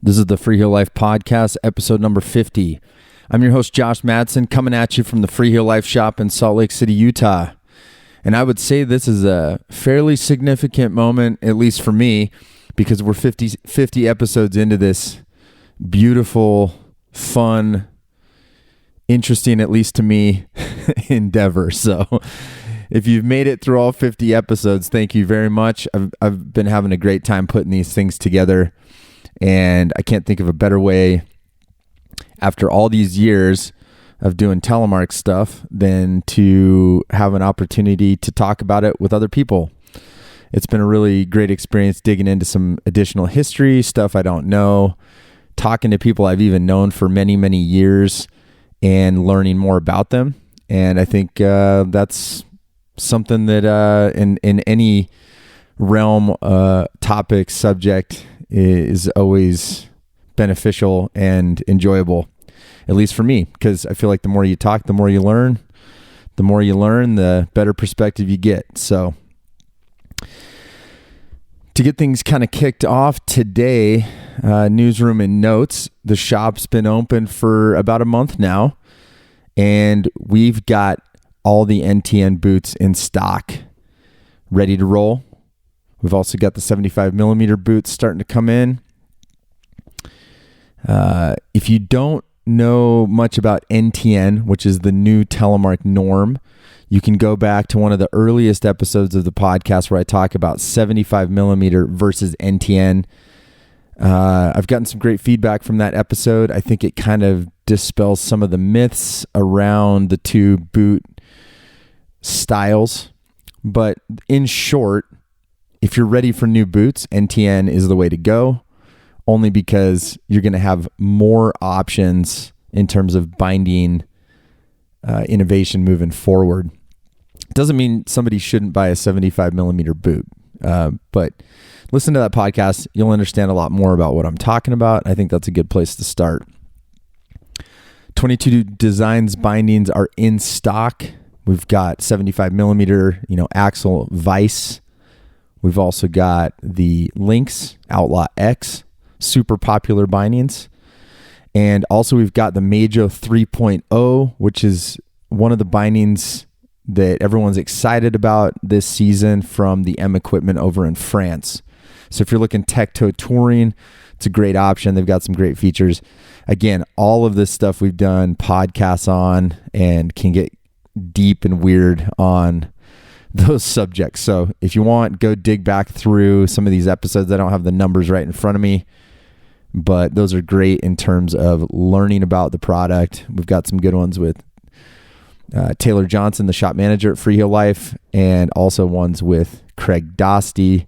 This is the Freeheel Life Podcast, episode number 50. I'm your host, Josh Madsen, coming at you from the Freeheel Life Shop in Salt Lake City, Utah. And I would say this is a fairly significant moment, at least for me, because we're 50 episodes into this beautiful, fun, interesting, at least to me, endeavor. So if you've made it through all 50 episodes, thank you very much. I've been having a great time putting these things together. And I can't think of a better way after all these years of doing Telemark stuff than to have an opportunity to talk about it with other people. It's been a really great experience digging into some additional history, stuff I don't know, talking to people I've even known for many, many years and learning more about them. And I think that's something that in any realm, topic, subject is always beneficial and enjoyable, at least for me, because I feel like the more you talk, the more you learn. The more you learn, the better perspective you get. So to get things kind of kicked off today, newsroom and notes, the shop's been open for about a month now, and we've got all the NTN boots in stock, ready to roll. We've also got the 75 millimeter boots starting to come in. If you don't know much about NTN, which is the new Telemark norm, you can go back to one of the earliest episodes of the podcast where I talk about 75 millimeter versus NTN. I've gotten some great feedback from that episode. I think it kind of dispels some of the myths around the two boot styles. But in short, if you're ready for new boots, NTN is the way to go, only because you're going to have more options in terms of binding innovation moving forward. Doesn't mean somebody shouldn't buy a 75 millimeter boot, but listen to that podcast. You'll understand a lot more about what I'm talking about. I think that's a good place to start. 22 Designs bindings are in stock. We've got 75 millimeter, axle vise. We've also got the Lynx Outlaw X, super popular bindings. And also we've got the Majo 3.0, which is one of the bindings that everyone's excited about this season from the M Equipment over in France. So if you're looking tech-toe touring, it's a great option. They've got some great features. Again, all of this stuff we've done podcasts on and can get deep and weird on those subjects. So if you want, go dig back through some of these episodes. I don't have the numbers right in front of me, but those are great in terms of learning about the product. We've got some good ones with Taylor Johnson, the shop manager at Freeheel Life, and also ones with Craig Dostie,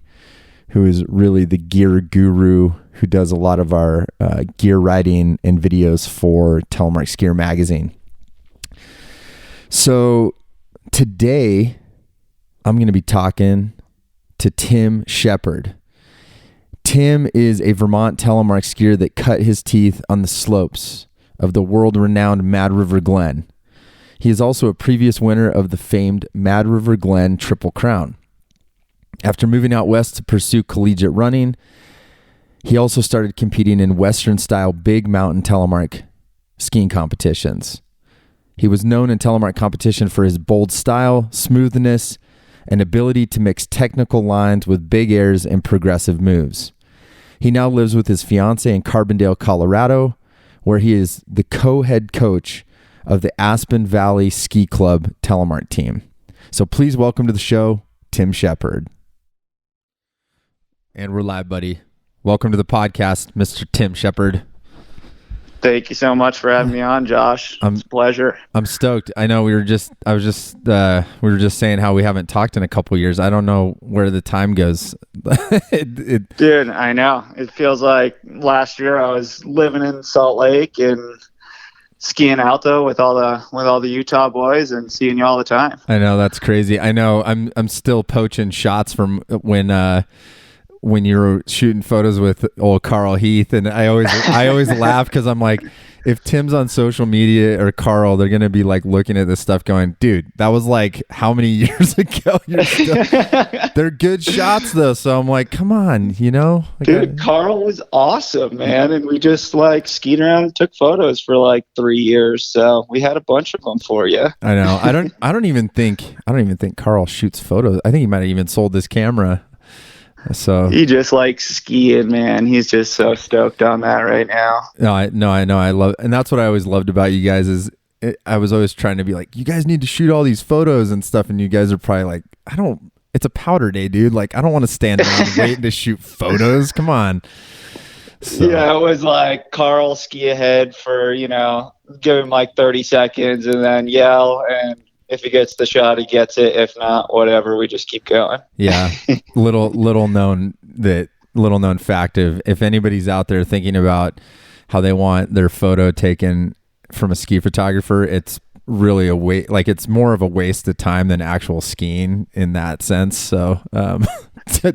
who is really the gear guru who does a lot of our gear writing and videos for Telemark Skier Magazine. So today, I'm going to be talking to Tim Shepard. Tim is a Vermont Telemark skier that cut his teeth on the slopes of the world-renowned Mad River Glen. He is also a previous winner of the famed Mad River Glen Triple Crown. After moving out west to pursue collegiate running, he also started competing in Western-style big mountain telemark skiing competitions. He was known in telemark competition for his bold style, smoothness, and ability to mix technical lines with big airs and progressive moves. He now lives with his fiancée in Carbondale, Colorado, where he is the co-head coach of the Aspen Valley Ski Club Telemark Team. So please welcome to the show, Tim Shepard. And we're live, buddy. Welcome to the podcast, Mr. Tim Shepard. Thank you so much for having me on, Josh. It's a pleasure. I'm stoked. I know we were just saying how we haven't talked in a couple years. I don't know where the time goes. Dude, I know. It feels like last year I was living in Salt Lake and skiing alto with all the Utah boys and seeing you all the time. I know, that's crazy. I know I'm still poaching shots from when when you were shooting photos with old Carl Heath, and I always laugh because I'm like, if Tim's on social media or Carl, they're gonna be like looking at this stuff going, dude, that was like how many years ago? They're good shots though, so I'm like, come on, Dude, Carl was awesome, man, and we just like skied around and took photos for like 3 years, so we had a bunch of them for you. I know. I don't even think Carl shoots photos. I think he might have even sold this camera. So he just likes skiing, man. He's just so stoked on that right now. I know. I love, and that's what I always loved about you guys is I was always trying to be like, you guys need to shoot all these photos and stuff, and you guys are probably like, it's a powder day, dude. Like, I don't want to stand around waiting to shoot photos. Come on. So. Yeah, it was like Carl ski ahead for, give him like 30 seconds and then yell, and if he gets the shot, he gets it. If not, whatever, we just keep going. Yeah. little known fact of, if anybody's out there thinking about how they want their photo taken from a ski photographer, it's really it's more of a waste of time than actual skiing in that sense. So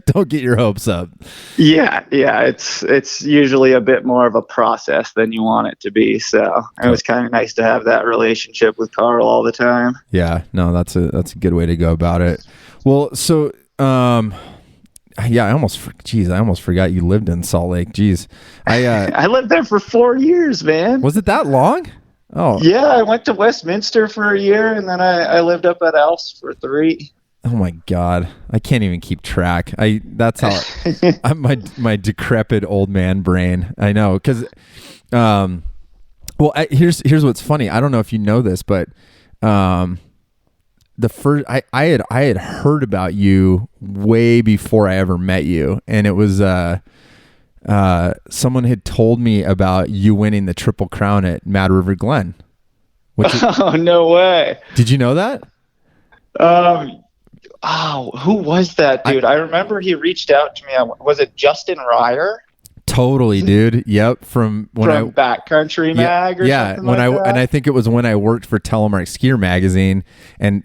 don't get your hopes up. Yeah, it's usually a bit more of a process than you want it to be. So it was kind of nice to have that relationship with Carl all the time. Yeah, no, that's a good way to go about it. Well, so yeah, I almost forgot you lived in Salt Lake. Jeez, I lived there for 4 years, man. Was it that long? Oh yeah, I went to Westminster for a year, and then I lived up at Alps for 3. Oh my God, I can't even keep track. That's how my decrepit old man brain. I know, because here's what's funny. I don't know if you know this, but the first I had heard about you way before I ever met you, and it was someone had told me about you winning the Triple Crown at Mad River Glen. Oh, no way. Did you know that? Who was that dude? I remember he reached out to me. Was it Justin Ryer? Totally, dude. Yep. From Backcountry Mag or something like that? And I think it was when I worked for Telemark Skier magazine, and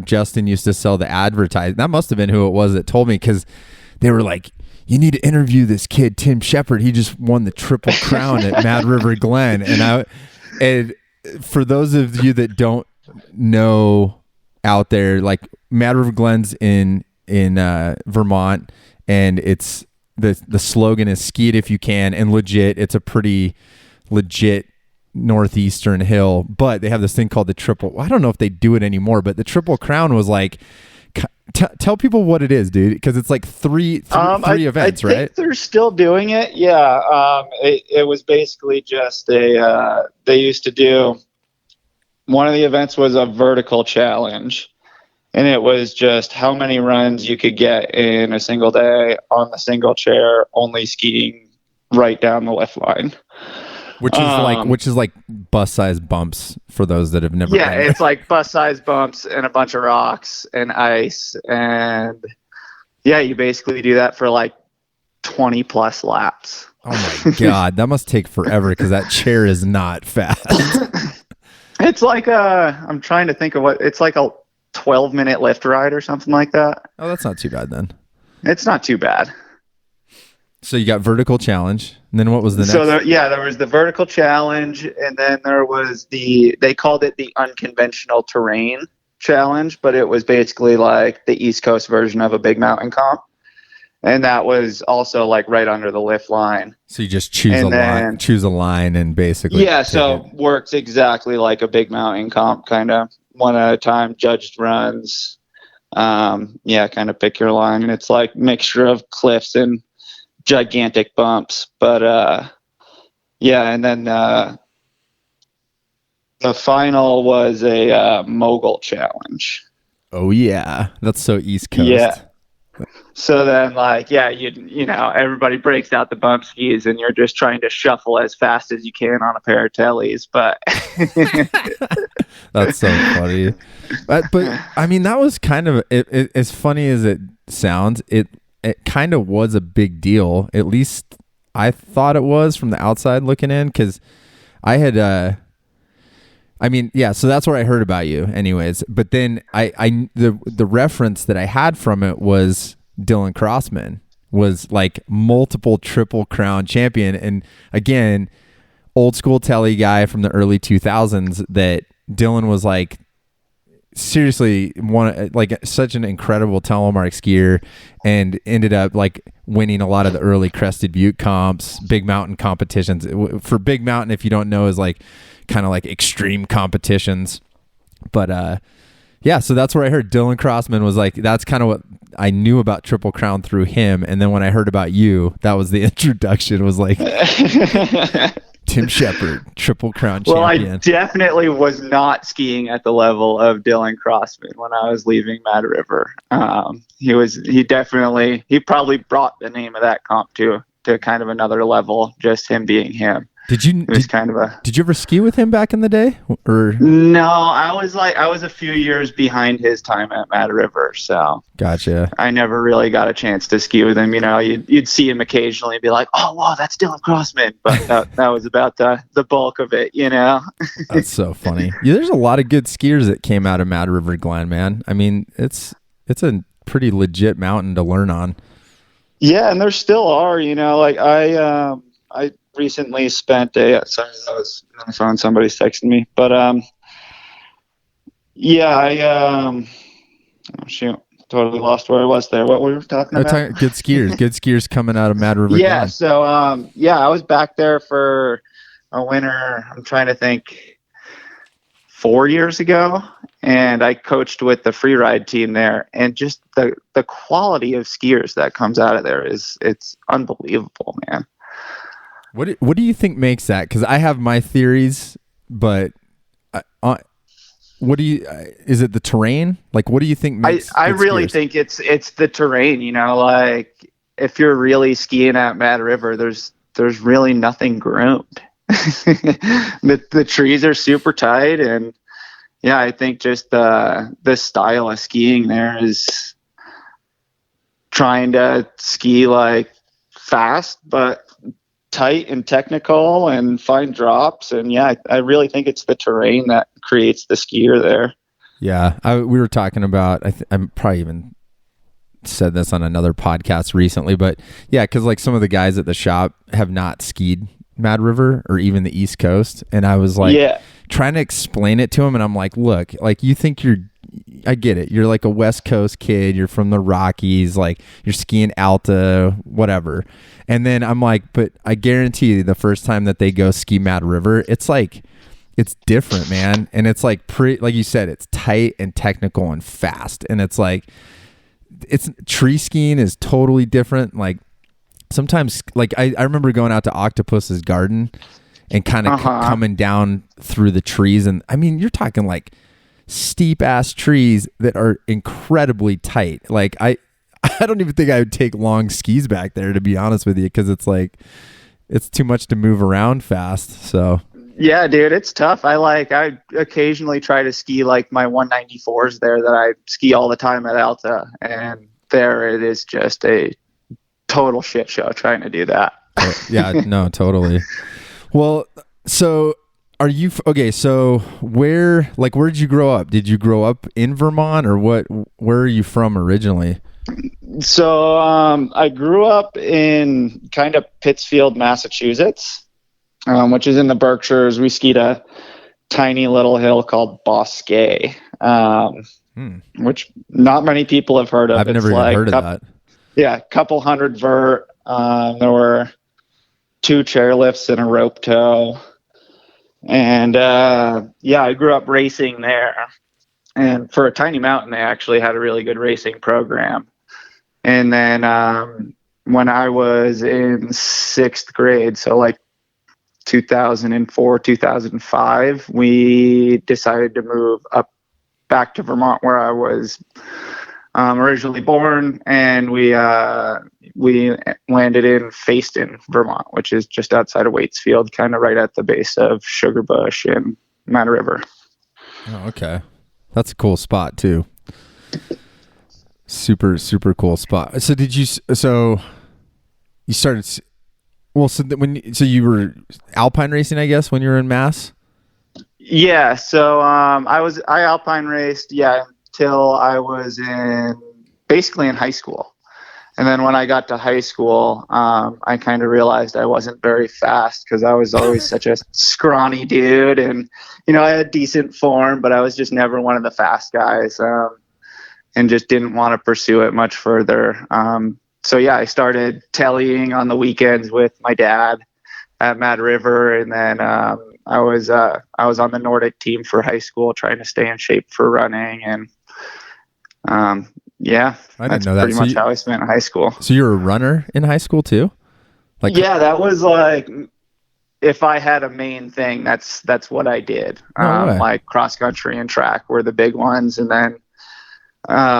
Justin used to sell the advertising. That must have been who it was that told me, because they were like, you need to interview this kid, Tim Shepard. He just won the Triple Crown at Mad River Glen. And for those of you that don't know out there, like, Mad River Glen's in Vermont, and it's the slogan is "Ski it if you can," and legit, it's a pretty legit northeastern hill. But they have this thing called the Triple. I don't know if they do it anymore, but the Triple Crown was like. Tell people what it is, dude, because it's like three events, right? I think they're still doing it. Yeah. It was basically just they used to do, one of the events was a vertical challenge, and it was just how many runs you could get in a single day on the single chair, only skiing right down the lift line. Which is like bus-sized bumps for those that have never. Yeah, it's like bus-sized bumps and a bunch of rocks and ice, and yeah, you basically do that for like 20 plus laps. Oh my God, that must take forever because that chair is not fast. It's like I'm trying to think of it's like a 12-minute lift ride or something like that. Oh, that's not too bad then. It's not too bad. So you got vertical challenge, and then what was the next? So there was the vertical challenge, and then there was they called it the unconventional terrain challenge, but it was basically like the East Coast version of a big mountain comp, and that was also like right under the lift line. So you just choose a line, and basically works exactly like a big mountain comp, kind of one at a time, judged runs. Kind of pick your line, and it's like mixture of cliffs and gigantic bumps, but and then the final was a mogul challenge. Oh yeah, that's so East Coast. Yeah. So then everybody breaks out the bump skis, and you're just trying to shuffle as fast as you can on a pair of tellies, but that's so funny. But I mean, that was kind of it, as funny as it sounds, it kind of was a big deal. At least I thought it was from the outside looking in, because I had, so that's where I heard about you anyways. But then the reference that I had from it was Dylan Crossman. was like multiple Triple Crown champion. And again, old school telly guy from the early 2000s that Dylan was like, seriously such an incredible telemark skier, and ended up like winning a lot of the early Crested Butte comps, big mountain competitions. For big mountain, if you don't know, is like kind of like extreme competitions. But yeah, so that's where I heard Dylan Crossman was like, that's kind of what I knew about Triple Crown through him. And then when I heard about you, that was the introduction, was like Tim Shepard, Triple Crown champion. Well, I definitely was not skiing at the level of Dylan Crossman when I was leaving Mad River. He probably brought the name of that comp to kind of another level, just him being him. Did you ever ski with him back in the day? Or no, I was a few years behind his time at Mad River, so gotcha. I never really got a chance to ski with him. You know, you'd see him occasionally and be like, "Oh, wow, that's Dylan Crossman," but that was about the bulk of it. You know, that's so funny. Yeah, there's a lot of good skiers that came out of Mad River Glen, man. I mean, it's a pretty legit mountain to learn on. Yeah, and there still are. You know, like I recently spent somebody's texting me, but totally lost where I was there. What we were talking about? Good skiers coming out of Mad River. Yeah, Glen. so I was back there for a winter. I'm trying to think, 4 years ago, and I coached with the free ride team there, and just the quality of skiers that comes out of there it's unbelievable, man. What do you think makes that? Because I have my theories, but is it the terrain? Like, what do you think makes I really think it's the terrain, you know, like if you're really skiing at Mad River, there's really nothing groomed. The trees are super tight, and yeah, I think just the style of skiing there is trying to ski like fast, but tight and technical and find drops. And yeah, I really think it's the terrain that creates the skier there. Yeah, we were talking about, I'm probably even said this on another podcast recently, but yeah, because like some of the guys at the shop have not skied Mad River or even the East Coast, and I was like trying to explain it to him, and I'm like, look, like you think I get it, you're like a West Coast kid, you're from the Rockies, like you're skiing Alta, whatever. And then I'm like, but I guarantee you the first time that they go ski Mad River, it's like, it's different, man. And it's like like you said, it's tight and technical and fast. And it's like, tree skiing is totally different. Like sometimes, like I remember going out to Octopus's garden and kind of coming down through the trees. And I mean, you're talking like steep ass trees that are incredibly tight. Like I don't even think I would take long skis back there, to be honest with you, because it's like it's too much to move around fast. So yeah, dude, it's tough. I occasionally try to ski like my 194s there that I ski all the time at Alta, and there it is just a total shit show trying to do that. Yeah, no, totally. Well, so are you okay? So where did you grow up? Did you grow up in Vermont, or what? Where are you from originally? So I grew up in kind of Pittsfield, Massachusetts, which is in the Berkshires. We skied a tiny little hill called Bosquet, which not many people have heard of. I've never even heard of that. Yeah, a couple hundred vert. There were 2 chairlifts and a rope tow. And I grew up racing there. And for a tiny mountain, they actually had a really good racing program. And then when I was in 6th grade, so like 2004, 2005, we decided to move up back to Vermont, where I was originally born, and we landed in Fayston, Vermont, which is just outside of Waitsfield, kind of right at the base of Sugarbush and Mad River. Oh, okay. That's a cool spot too. Super, super cool spot. So you started, so you were Alpine racing, I guess, when you were in Mass? Yeah. So, I Alpine raced, until I was basically in high school. And then when I got to high school, I kind of realized I wasn't very fast because I was always such a scrawny dude. And, I had decent form, but I was just never one of the fast guys, and just didn't want to pursue it much further. So, yeah, I started tellying on the weekends with my dad at Mad River. And then I was on the Nordic team for high school, trying to stay in shape for running. And, yeah, I didn't that's know that. pretty much how I spent high school. So you were a runner in high school too? Yeah, that was like, if I had a main thing, that's what I did. Like cross country and track were the big ones. And then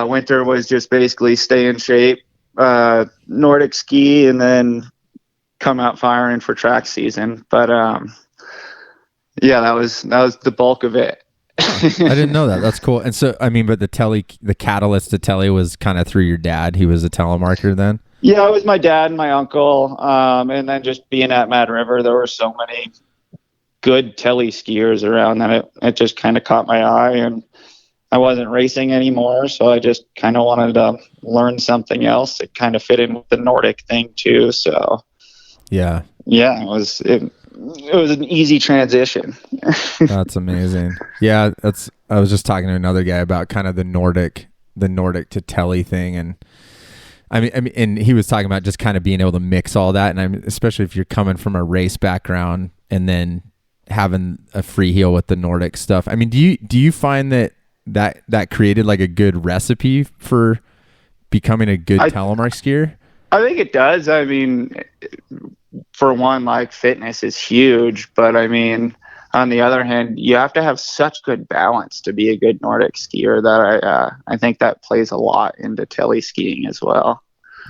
winter was just basically stay in shape, Nordic ski, and then come out firing for track season. But yeah, that was the bulk of it. I didn't know that. That's cool. And so, but the catalyst to telly was kind of through your dad. He was a telemarketer then? Yeah, it was my dad and my uncle. And then just being at Mad River, there were so many good telly skiers around that it just kind of caught my eye. And I wasn't racing anymore, so I just kind of wanted to learn something else. It kind of fit in with the Nordic thing too. So yeah, it was an easy transition. That's amazing. Yeah, I was just talking to another guy about kind of the Nordic to telly thing, and and he was talking about just kind of being able to mix all that, and especially if you're coming from a race background and then having a freeheel with the Nordic stuff. Do you find that created like a good recipe for becoming a good telemark skier? I think it does. For one, like, fitness is huge, but on the other hand, you have to have such good balance to be a good Nordic skier that I think that plays a lot into telly skiing as well.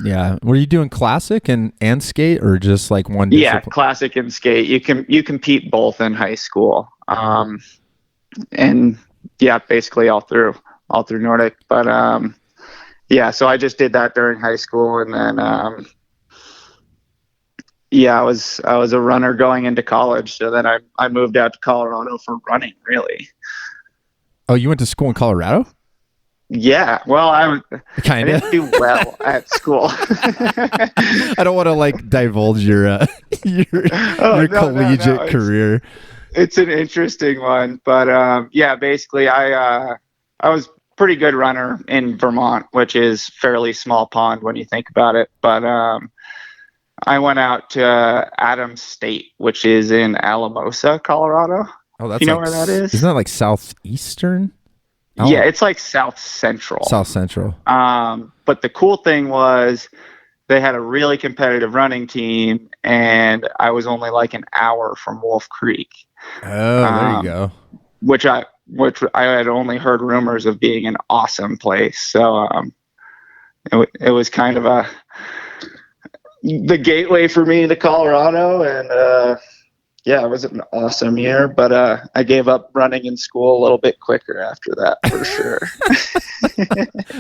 Yeah. Were you doing classic and skate, or just like one discipline? Yeah, classic and skate. You compete both in high school. And yeah, basically all through Nordic. But yeah, so I just did that during high school, and then yeah, I was a runner going into college. So then I moved out to Colorado for running, really. Oh, you went to school in Colorado? Yeah. Well, I didn't do well at school. I don't want to like divulge your collegiate career. It's an interesting one, but yeah, basically I was pretty good runner in Vermont, which is fairly small pond when you think about it. But I went out to Adams State, which is in Alamosa, Colorado. Oh, that's you know where that is? Isn't that like southeastern? Oh. Yeah, it's like South Central. South Central. But the cool thing was they had a really competitive running team, and I was only like an hour from Wolf Creek. Oh, there you go. Which I had only heard rumors of being an awesome place. So it was kind of the gateway for me to Colorado, and yeah, it was an awesome year, but I gave up running in school a little bit quicker after that, for sure.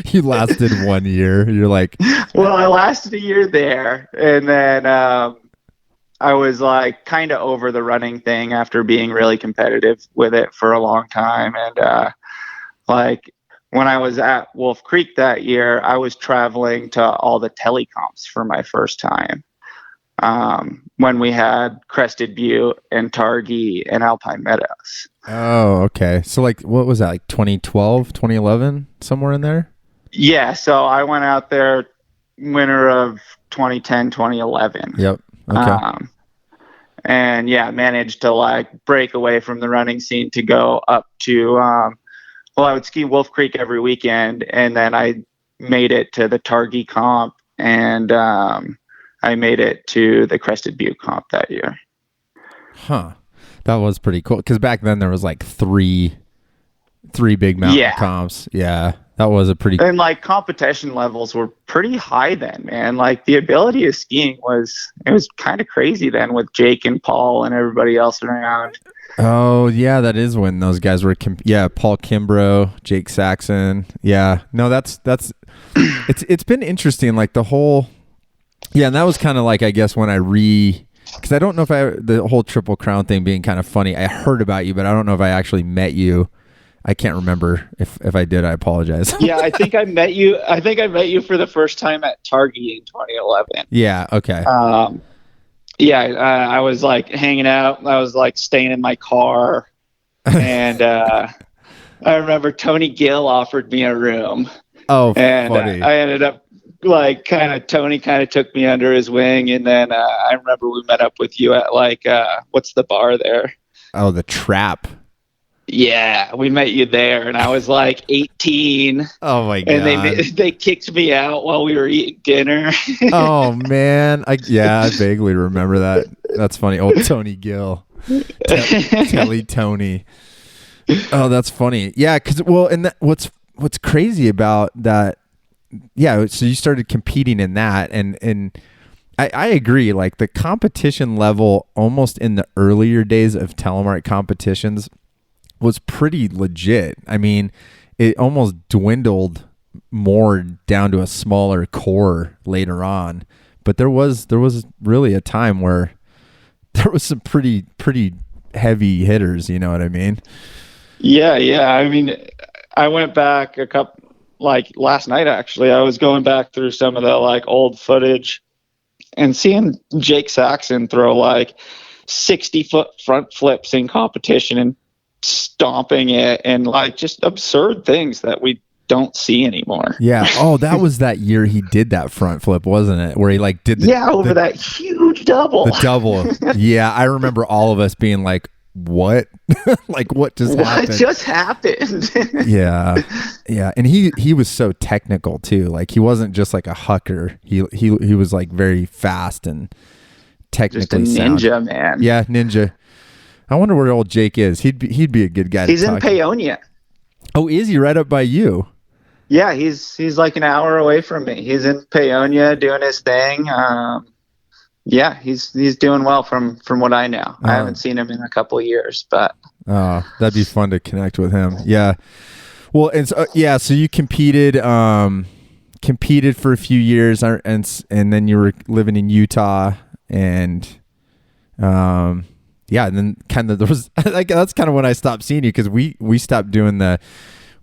You lasted 1 year. You're like, well, I lasted a year there, and then I was like kind of over the running thing after being really competitive with it for a long time. And like when I was at Wolf Creek that year, I was traveling to all the telecomps for my first time. When we had Crested Butte and Targhee and Alpine Meadows. Oh, okay. So like, what was that, like 2012, 2011, somewhere in there? Yeah. So I went out there winter of 2010, 2011. Yep. Okay. And yeah, managed to like break away from the running scene to go up to, well, I would ski Wolf Creek every weekend, and then I made it to the Targhee comp, and I made it to the Crested Butte comp that year. Huh. That was pretty cool. Because back then there was like three big mountain comps. Yeah. That was a pretty... And like competition levels were pretty high then, man. Like the ability of skiing was kind of crazy then with Jake and Paul and everybody else around. Oh, yeah. That is when those guys were... Paul Kimbrough, Jake Saxon. Yeah. No, that's... It's been interesting. Like the whole... Yeah, and that was kind of like, I guess, when because I don't know if the whole Triple Crown thing being kind of funny, I heard about you, but I don't know if I actually met you. I can't remember. If I did, I apologize. Yeah, I think I met you. I think I met you for the first time at Targhee in 2011. Yeah. Okay. Yeah, I was like hanging out. I was like staying in my car, and I remember Tony Gill offered me a room. Oh, and funny. I ended up like Tony kind of took me under his wing, and then I remember we met up with you at like what's the bar there? Oh, the Trap. Yeah, we met you there, and I was like 18. Oh my god! And they kicked me out while we were eating dinner. Oh man, I vaguely remember that. That's funny. Old Tony Gill, Telly Tony. Oh, that's funny. Yeah, because and what's crazy about that? Yeah, so you started competing in that, and I agree. Like the competition level, almost in the earlier days of telemark competitions, was pretty legit. I mean, it almost dwindled more down to a smaller core later on, but there was really a time where there was some pretty heavy hitters, you know what I mean? Yeah. I mean, I went back like last night actually. I was going back through some of the like old footage and seeing Jake Saxon throw like 60-foot front flips in competition and stomping it, and like just absurd things that we don't see anymore. Yeah. Oh, that was that year he did that front flip, wasn't it? Where he like did that huge double. The double. Yeah, I remember all of us being like, "What? Like what just happened?" What just happened? Yeah. And he was so technical too. Like he wasn't just like a hucker. He was like very fast and technically just a ninja sound. Man. Yeah, ninja. I wonder where old Jake is. He'd be a good guy. He's in Paonia. Oh, is he right up by you? Yeah, he's like an hour away from me. He's in Paonia doing his thing. Yeah, he's doing well from what I know. I haven't seen him in a couple of years, but that'd be fun to connect with him. Yeah. Well, and so, so you competed for a few years, and then you were living in Utah, and and then kind of there was like that's kind of when I stopped seeing you, because we stopped doing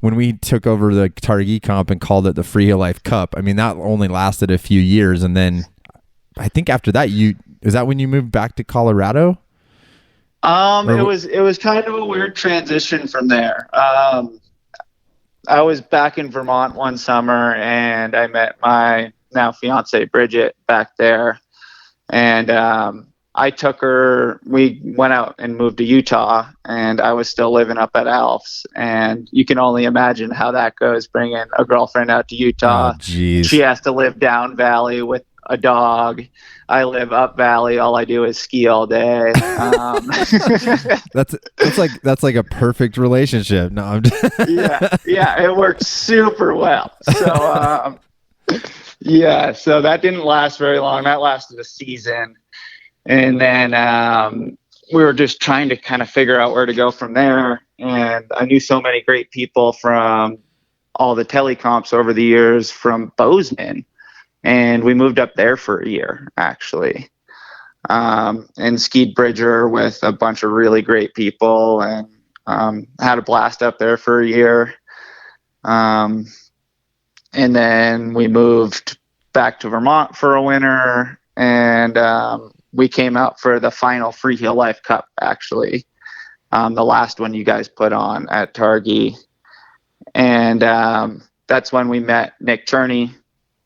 when we took over the Targhee comp and called it the Freeheel Life Cup. I mean, that only lasted a few years, and then I think after that is that when you moved back to Colorado? It was kind of a weird transition from there. I was back in Vermont one summer, and I met my now fiancée Bridget back there, and I took her, we went out and moved to Utah, and I was still living up at Alf's, and you can only imagine how that goes, bringing a girlfriend out to Utah. Oh, geez. She has to live down valley with a dog. I live up valley. All I do is ski all day. That's like a perfect relationship. No, I'm just yeah, it worked super well. So, so that didn't last very long. That lasted a season. And then we were just trying to kind of figure out where to go from there. And I knew so many great people from all the telecomps over the years from Bozeman. And we moved up there for a year, actually, and skied Bridger with a bunch of really great people, and had a blast up there for a year. And then we moved back to Vermont for a winter, and we came out for the final Freeheel Life Cup, actually, the last one you guys put on at Targhee. And that's when we met Nick Turney.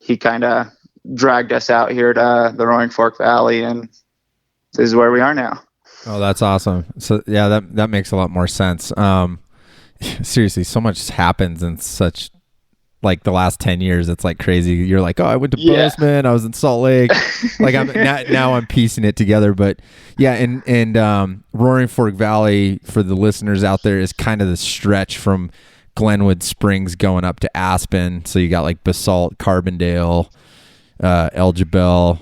He kind of dragged us out here to the Roaring Fork Valley, and this is where we are now. Oh, that's awesome. So yeah, that makes a lot more sense. Seriously, so much happens in such like the last 10 years. It's like crazy. You're like, oh, I went to Bozeman, I was in Salt Lake. Like now I'm piecing it together. But yeah, and Roaring Fork Valley, for the listeners out there, is kind of the stretch from Glenwood Springs going up to Aspen. So you got like Basalt, Carbondale, Elgibel.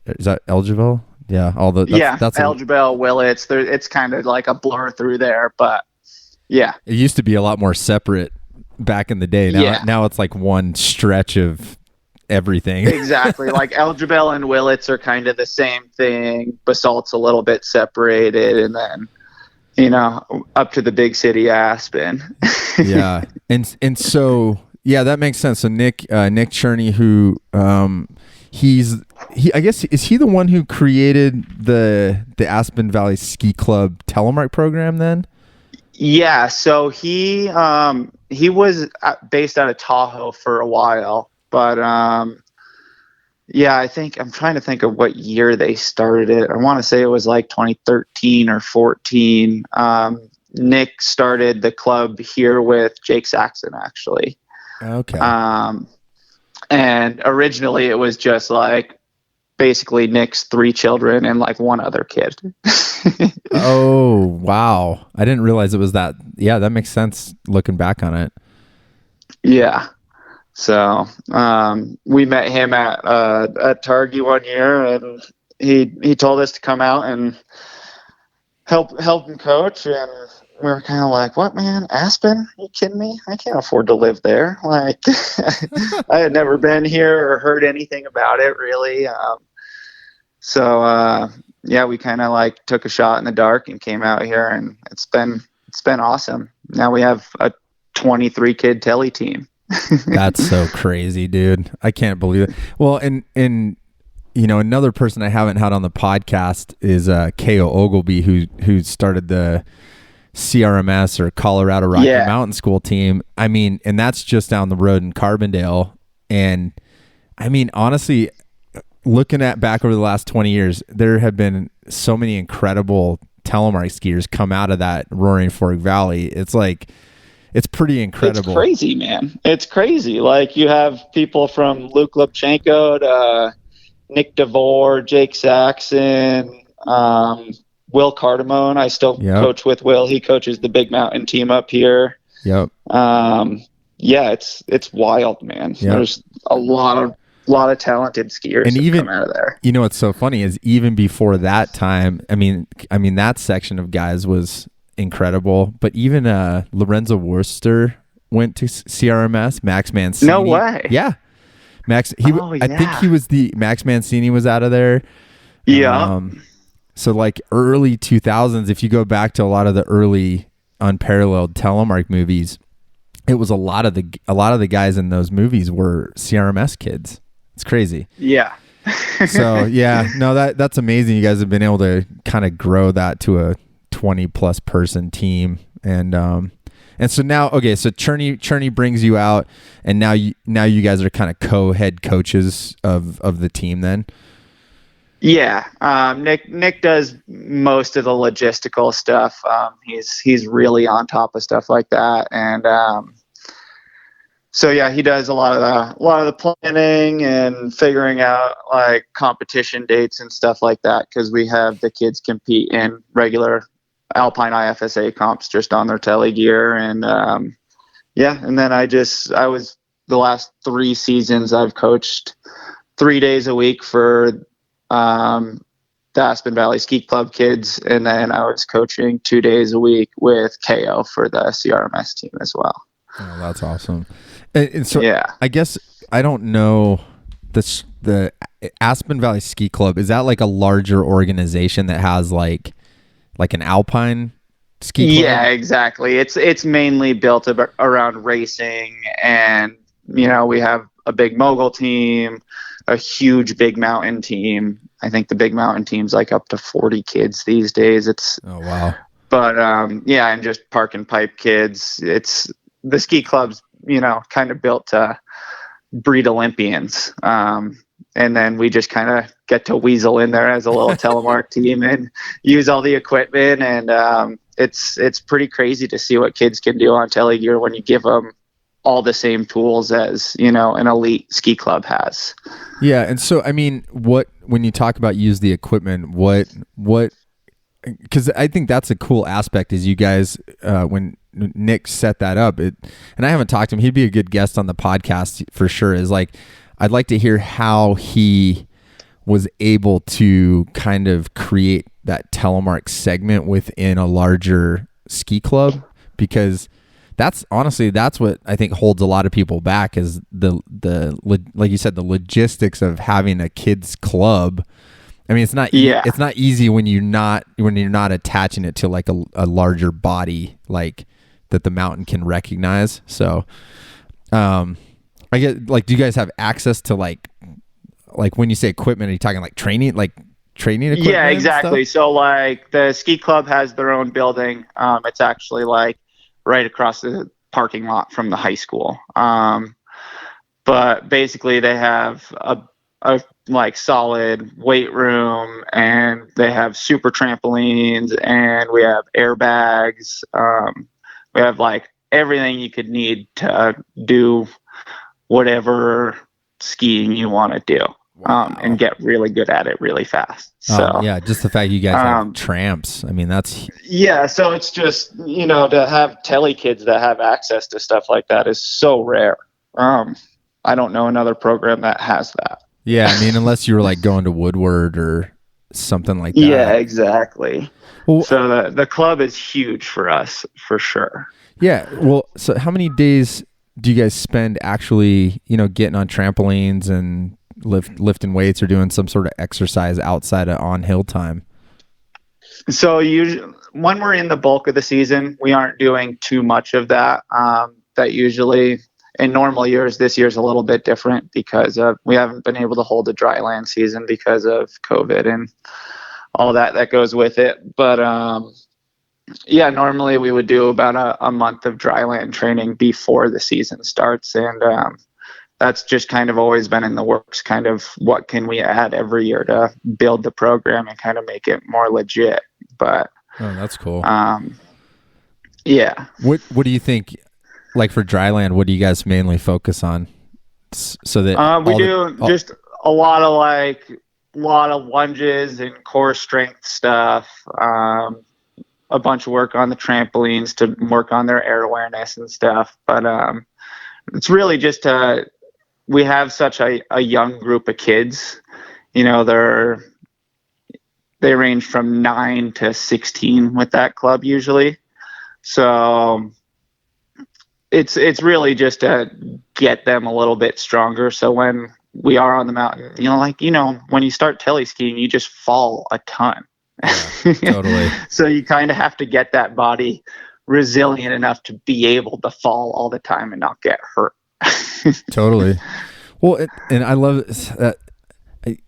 Is that Elgibel? Yeah, that's Elgibel, Willits. It's kind of like a blur through there, but yeah, it used to be a lot more separate back in the day. Now it's like one stretch of everything. Exactly. Like Elgibel and Willits are kind of the same thing. Basalt's a little bit separated, and then up to the big city, Aspen. Yeah. And so, yeah, that makes sense. So Nick Cherney, who, I guess, is he the one who created the Aspen Valley Ski Club Telemark program then? Yeah. So he was based out of Tahoe for a while, but, yeah, I think I'm trying to think of what year they started it. I want to say it was like 2013 or 14. Nick started the club here with Jake Saxon, actually. Okay. And originally it was just like basically Nick's 3 children and like one other kid. Oh, wow. I didn't realize it was that. Yeah, that makes sense looking back on it. Yeah. So we met him at Targhee one year, and he told us to come out and help him coach, and we were kind of like, "What, man? Aspen? Are you kidding me? I can't afford to live there." Like, I had never been here or heard anything about it really. So yeah, we kind of like took a shot in the dark and came out here, and it's been awesome. Now we have a 23 kid tele team. That's so crazy, dude. I can't believe it. Well, and another person I haven't had on the podcast is K.O. Ogilby, who started the CRMS or Colorado Rocky Mountain School team. I mean, and that's just down the road in Carbondale. And I mean, honestly, looking at back over the last 20 years, there have been so many incredible telemark skiers come out of that Roaring Fork Valley. It's pretty incredible. It's crazy, man. It's crazy. Like, you have people from Luke Lipchenko to Nick DeVore, Jake Saxon, Will Cardamone. I still coach with Will. He coaches the Big Mountain team up here. Yep. Yeah, it's wild, man. Yep. There's a lot of talented skiers and even, come out of there. You know what's so funny is even before that time, I mean that section of guys was incredible, but even Lorenzo Worcester went to CRMS. Max Mancini. No way. Yeah, Max. I think he was Max Mancini was out of there. Yeah. So like early 2000s, if you go back to a lot of the early unparalleled telemark movies, it was a lot of the guys in those movies were CRMS kids. It's crazy. Yeah. So yeah, no, that's amazing. You guys have been able to kind of grow that to a 20 plus person team, and so now, okay, so Cherney brings you out, and now you guys are kind of co-head coaches of the team then. Yeah, Nick does most of the logistical stuff. He's really on top of stuff like that, and so yeah, he does a lot of the planning and figuring out like competition dates and stuff like that, because we have the kids compete in regular Alpine IFSA comps just on their tele gear, and and then I was the last 3 seasons I've coached 3 days a week for the Aspen Valley Ski Club kids, and then I was coaching 2 days a week with KO for the CRMS team as well. Oh, that's awesome. And so yeah, I guess I don't know the Aspen Valley Ski Club, is that like a larger organization that has like an Alpine ski club? Yeah, exactly. It's mainly built around racing, and we have a big mogul team, a huge Big Mountain team. I think the Big Mountain team's like up to 40 kids these days. Oh wow. But and just park and pipe kids. It's the ski club's kind of built to breed Olympians. And then we just kind of get to weasel in there as a little telemark team and use all the equipment. And it's pretty crazy to see what kids can do on telegear when you give them all the same tools as, an elite ski club has. Yeah. And so, I mean, when you talk about use the equipment, what, because I think that's a cool aspect is you guys, when Nick set that up, and I haven't talked to him, he'd be a good guest on the podcast for sure, is like, I'd like to hear how he was able to kind of create that telemark segment within a larger ski club, because that's what I think holds a lot of people back is the like you said, the logistics of having a kids club I mean, it's not it's not easy when you're not attaching it to like a larger body like that the mountain can recognize. So, I get like, do you guys have access to like when you say equipment, are you talking like training equipment? Yeah, exactly. So like the ski club has their own building. It's actually like right across the parking lot from the high school. But basically they have a like solid weight room, and they have super trampolines, and we have airbags. We have like everything you could need to do whatever skiing you want to do. Wow. And get really good at it really fast. So yeah, just the fact you guys have tramps. I mean, that's so it's just, you know, to have tele kids that have access to stuff like that is so rare. I don't know another program that has that. Yeah, I mean, unless you were like going to Woodward or something like that. Yeah, exactly. Well, so the club is huge for us, for sure. Yeah. Well, so how many days do you guys spend actually, you know, getting on trampolines and lifting weights or doing some sort of exercise outside of on hill time? So usually when we're in the bulk of the season, we aren't doing too much of that. That usually in normal years, this year's a little bit different because we haven't been able to hold a dry land season because of COVID and all that goes with it. But yeah, normally we would do about a month of dry land training before the season starts. And that's just kind of always been in the works, kind of what can we add every year to build the program and kind of make it more legit. But that's cool. Yeah. What do you think, like for dry land, what do you guys mainly focus on? So that we do just a lot of lunges and core strength stuff. A bunch of work on the trampolines to work on their air awareness and stuff. But it's really just we have such a young group of kids. You know, they range from 9 to 16 with that club usually. So it's really just to get them a little bit stronger. So when we are on the mountain, when you start teleskiing, you just fall a ton. Yeah, totally. So you kind of have to get that body resilient enough to be able to fall all the time and not get hurt. Totally. Well, and I love that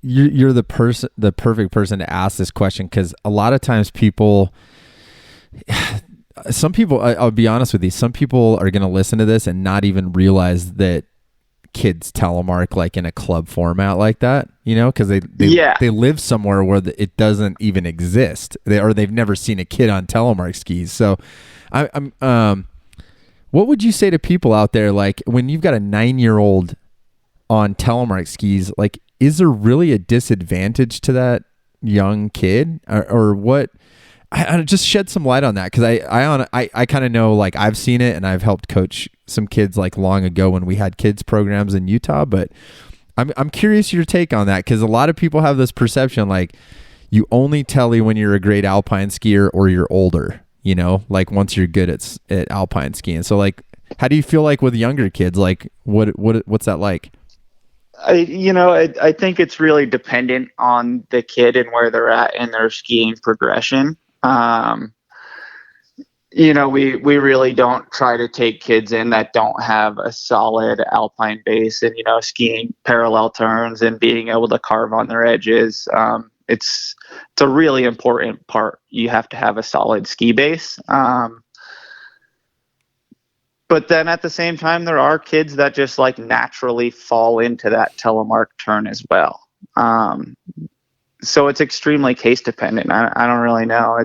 you're the perfect person to ask this question, because a lot of times some people, I'll be honest with you, some people are going to listen to this and not even realize that kids telemark like in a club format like that, because they live somewhere where it doesn't even exist, they've never seen a kid on telemark skis. So what would you say to people out there, like when you've got a 9-year-old on telemark skis, like is there really a disadvantage to that young kid, or what? I just shed some light on that, because I kind of know, like I've seen it and I've helped coach some kids like long ago when we had kids programs in Utah, but I'm curious your take on that, because a lot of people have this perception like you only tele when you're a great alpine skier or you're older, like once you're good at alpine skiing. So like, how do you feel like with younger kids? Like what's that like? I think it's really dependent on the kid and where they're at in their skiing progression. We really don't try to take kids in that don't have a solid alpine base and, skiing parallel turns and being able to carve on their edges. It's a really important part. You have to have a solid ski base. But then at the same time, there are kids that just like naturally fall into that telemark turn as well. So it's extremely case dependent. I don't really know.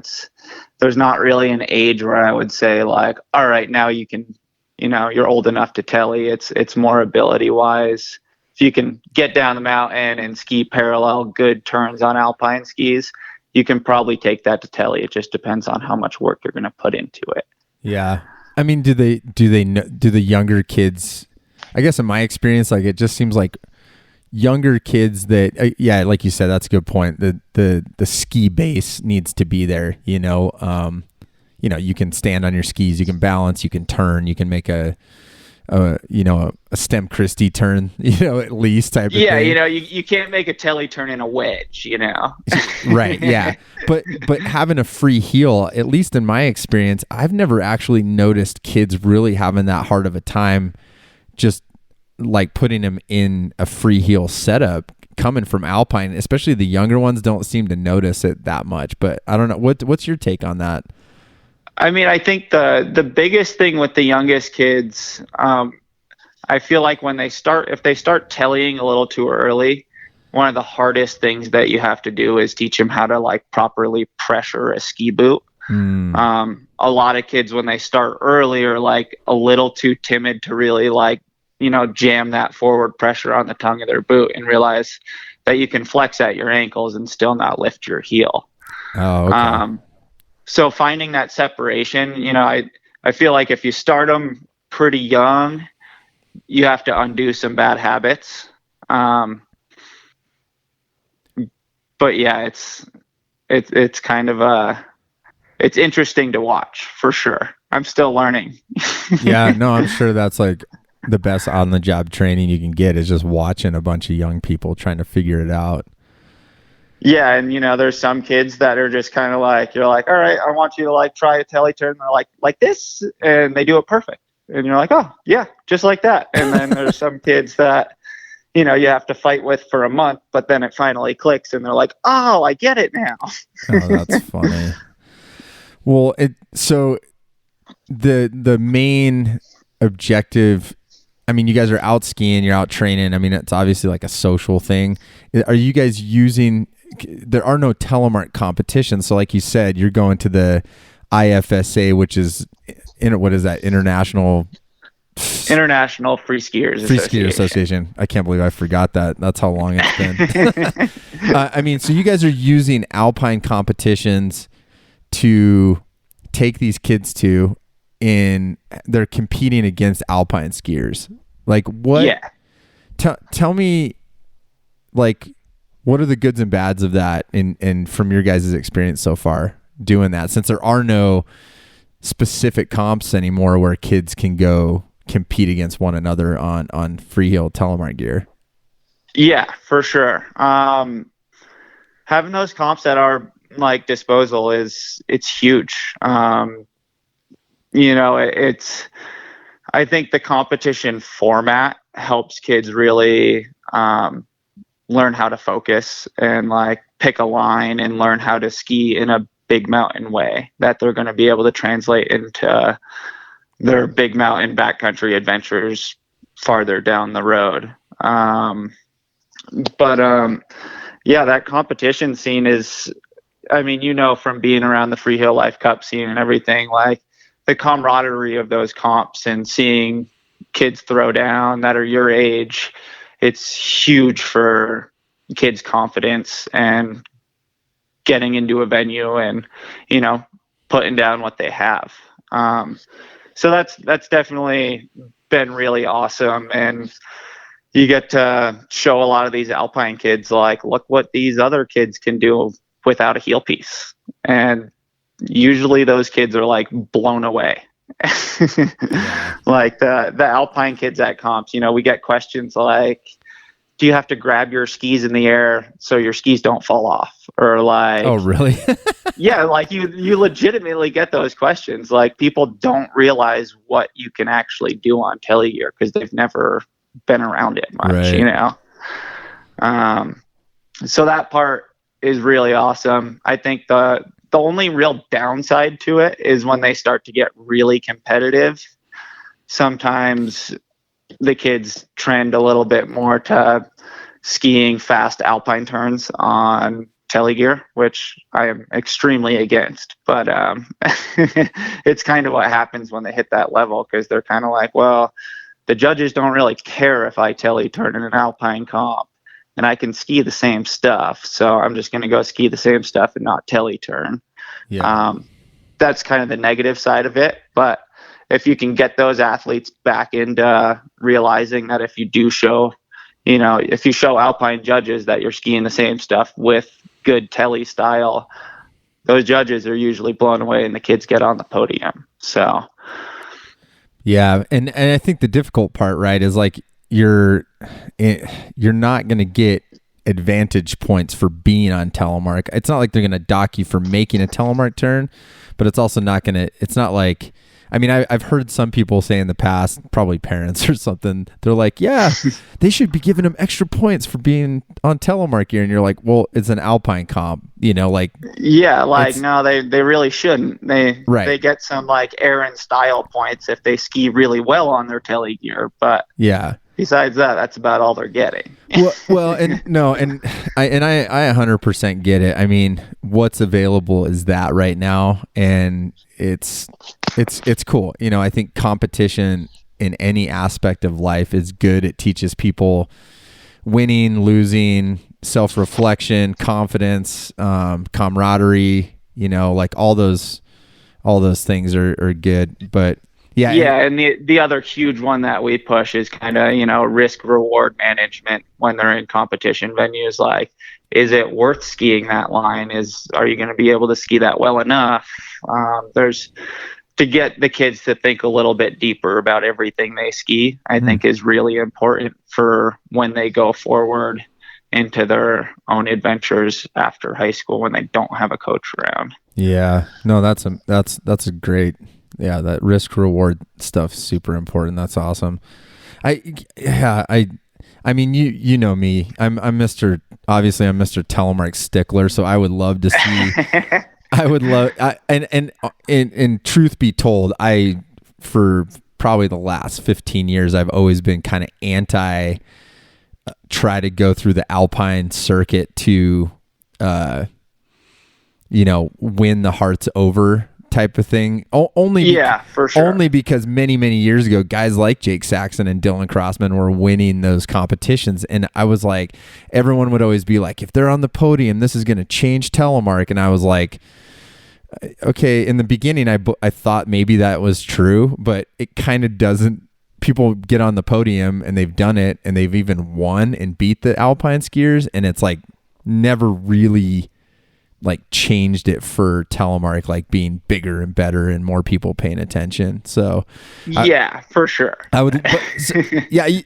There's not really an age where I would say like, all right, now you can, you're old enough to tele. It's more ability wise. If you can get down the mountain and ski parallel good turns on alpine skis, you can probably take that to tele. It just depends on how much work you're going to put into it. Yeah. I mean, do the younger kids, I guess in my experience, like it just seems like younger kids that, like you said, that's a good point. The ski base needs to be there, you can stand on your skis, you can balance, you can turn, you can make a a Stem Christie turn, at least type of Yeah, thing. you can't make a telly turn in a wedge, Right, yeah. But having a free heel, at least in my experience, I've never actually noticed kids really having that hard of a time just like putting them in a free heel setup coming from Alpine. Especially the younger ones don't seem to notice it that much. But I don't know. What's your take on that? I mean, I think the biggest thing with the youngest kids, I feel like if they start tellying a little too early, one of the hardest things that you have to do is teach them how to like properly pressure a ski boot. A lot of kids, when they start early, are like a little too timid to really like, jam that forward pressure on the tongue of their boot and realize that you can flex at your ankles and still not lift your heel. Oh, okay. So finding that separation, I feel like if you start them pretty young, you have to undo some bad habits. But yeah, it's kind of it's interesting to watch for sure. I'm still learning. Yeah, no, I'm sure that's like the best on the job training you can get is just watching a bunch of young people trying to figure it out. Yeah, and there's some kids that are just kind of like, you're like, all right, I want you to like try a telly turn. And they're like this, and they do it perfect. And you're like, oh yeah, just like that. And then there's some kids that, you have to fight with for a month, but then it finally clicks and they're like, oh, I get it now. Oh, that's funny. Well, so the main objective, I mean, you guys are out skiing, you're out training. I mean, it's obviously like a social thing. Are you guys there are no telemark competitions. So like you said, you're going to the IFSA, which is what is that? International Free Skiers Association. I can't believe I forgot that. That's how long it's been. I mean, so you guys are using Alpine competitions to take these kids to, and they're competing against Alpine skiers. Like what? Yeah. Tell me, like, what are the goods and bads of that and from your guys' experience so far doing that, since there are no specific comps anymore where kids can go compete against one another on Freeheel Telemark gear? Yeah, for sure. Having those comps at our like disposal it's huge. I think the competition format helps kids really learn how to focus and like pick a line and learn how to ski in a big mountain way that they're going to be able to translate into their big mountain backcountry adventures farther down the road. Yeah, that competition scene is, I mean, from being around the Freeheel Life Cup scene and everything, like the camaraderie of those comps and seeing kids throw down that are your age, it's huge for kids' confidence and getting into a venue and, putting down what they have. So that's definitely been really awesome. And you get to show a lot of these Alpine kids, like, look what these other kids can do without a heel piece. And usually those kids are like blown away. Like the Alpine kids at comps, we get questions like, do you have to grab your skis in the air so your skis don't fall off? Or like, oh really? Yeah, like you legitimately get those questions. Like, people don't realize what you can actually do on telegear because they've never been around it much, right. So that part is really awesome. I think the only real downside to it is when they start to get really competitive. Sometimes the kids trend a little bit more to skiing fast Alpine turns on telegear, which I am extremely against. But it's kind of what happens when they hit that level, because they're kind of like, well, the judges don't really care if I telly turn in an Alpine comp, and I can ski the same stuff, so I'm just going to go ski the same stuff and not telly turn. Yeah. That's kind of the negative side of it. But if you can get those athletes back into realizing that if you show Alpine judges that you're skiing the same stuff with good telly style, those judges are usually blown away and the kids get on the podium. So Yeah, and I think the difficult part, right, is like you're not going to get advantage points for being on Telemark. It's not like they're going to dock you for making a Telemark turn, but it's also not going to. It's not like. I mean, I've heard some people say in the past, probably parents or something, they're like, yeah, they should be giving them extra points for being on Telemark here. And you're like, well, it's an Alpine comp, like. Yeah, like, no, they really shouldn't. They get some like Aaron style points if they ski really well on their tele gear. But yeah. Besides that, that's about all they're getting. well, and I 100% get it. I mean, what's available is that right now, and it's cool. I think competition in any aspect of life is good. It teaches people winning, losing, self-reflection, confidence, camaraderie. Like all those things are good, but. Yeah, and the other huge one that we push is kind of, risk reward management when they're in competition venues. Like, is it worth skiing that line? Are you going to be able to ski that well enough? There's to get the kids to think a little bit deeper about everything they ski, I think is really important for when they go forward into their own adventures after high school when they don't have a coach around. Yeah, no, that's a great. Yeah, that risk reward stuff is super important. That's awesome. I mean, you know me. I'm Mr. Telemark stickler, so I would love to see. And truth be told, for probably the last 15 years, I've always been kind of anti try to go through the Alpine circuit to, win the hearts over type of thing. For sure. Only because many years ago, guys like Jake Saxon and Dylan Crossman were winning those competitions, and I was like, everyone would always be like, if they're on the podium, this is going to change Telemark. And I was like, okay. In the beginning, I thought maybe that was true, but it kind of doesn't. People get on the podium and they've done it, and they've even won and beat the Alpine skiers, and it's like never really like changed it for Telemark, like being bigger and better and more people paying attention. So for sure. I would,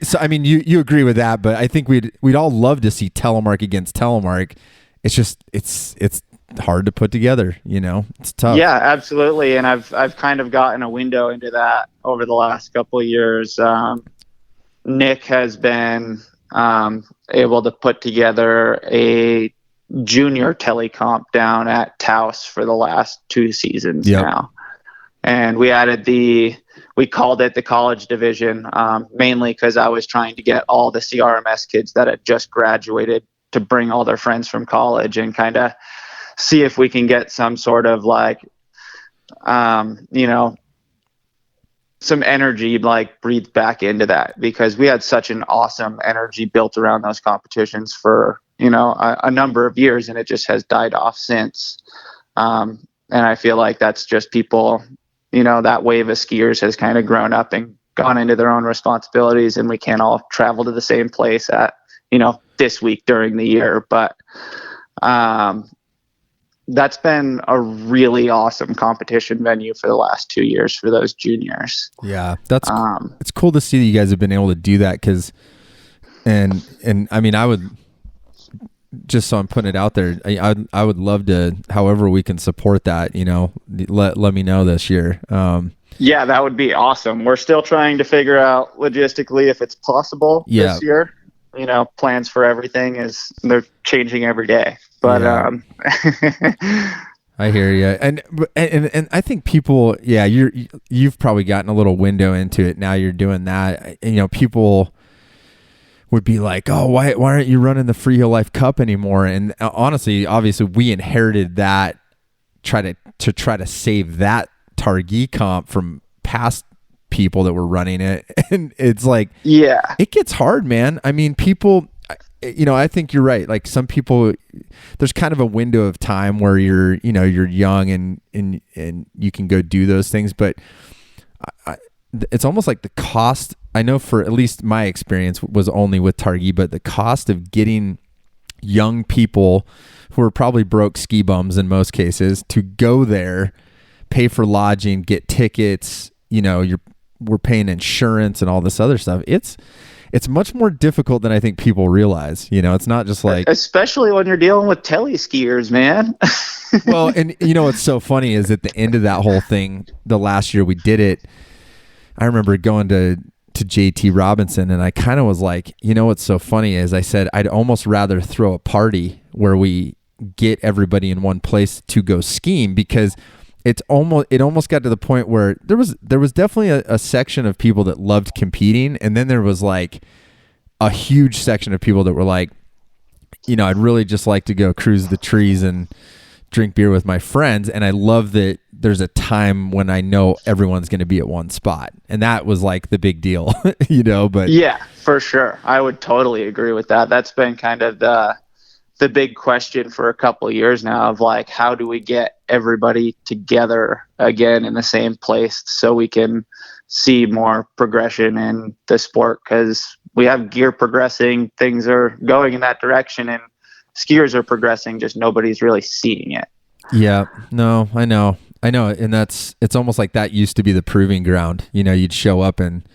So I mean, you agree with that, but I think we'd all love to see Telemark against Telemark. It's just, it's hard to put together, it's tough. Yeah, absolutely. And I've kind of gotten a window into that over the last couple of years. Nick has been able to put together a junior telecomp down at Taos for the last 2 seasons now. And we called it the college division, mainly because I was trying to get all the CRMS kids that had just graduated to bring all their friends from college and kind of see if we can get some sort of like, some energy like breathed back into that, because we had such an awesome energy built around those competitions for a number of years, and it just has died off since. And I feel like that's just people, that wave of skiers has kind of grown up and gone into their own responsibilities, and we can't all travel to the same place at, this week during the year. But that's been a really awesome competition venue for the last 2 years for those juniors. Yeah, that's it's cool to see that you guys have been able to do that, because and I mean, I would, just so I'm putting it out there, I would love to, however we can support that, let me know this year. Yeah, that would be awesome. We're still trying to figure out logistically if it's possible this year. Plans for everything they're changing every day. But I hear you, and I think people, you've probably gotten a little window into it now. You're doing that, people would be like, oh, why aren't you running the Freeheel Life Cup anymore? And honestly, obviously, we inherited that, try to save that Targhee comp from past people that were running it. And it's like, it gets hard, man. I mean, people, I think you're right. Like, some people, there's kind of a window of time where you're young and you can go do those things, but it's almost like the cost, I know, for at least my experience was only with Targhee, but the cost of getting young people who are probably broke ski bums in most cases to go there, pay for lodging, get tickets, you're we're paying insurance and all this other stuff. It's much more difficult than I think people realize. You know, it's not just like, especially when you're dealing with skiers, man. well, and you know what's so funny is at the end of that whole thing, the last year we did it, I remember going to JT Robinson, and I kind of was like, you know what's so funny is I said I'd almost rather throw a party where we get everybody in one place to go skiing, because it almost got to the point where there was definitely a section of people that loved competing, and then there was like a huge section of people that were like, you know, I'd really just like to go cruise the trees and drink beer with my friends, and I love that there's a time when I know everyone's going to be at one spot, and that was like the big deal, you know. But yeah, for sure, I would totally agree with that. That's been kind of the big question for a couple of years now, of like, how do we get everybody together again in the same place so we can see more progression in the sport, because we have gear progressing, things are going in that direction, and skiers are progressing, just nobody's really seeing it. Yeah, no, I know. And it's almost like that used to be the proving ground. You know, you'd show up and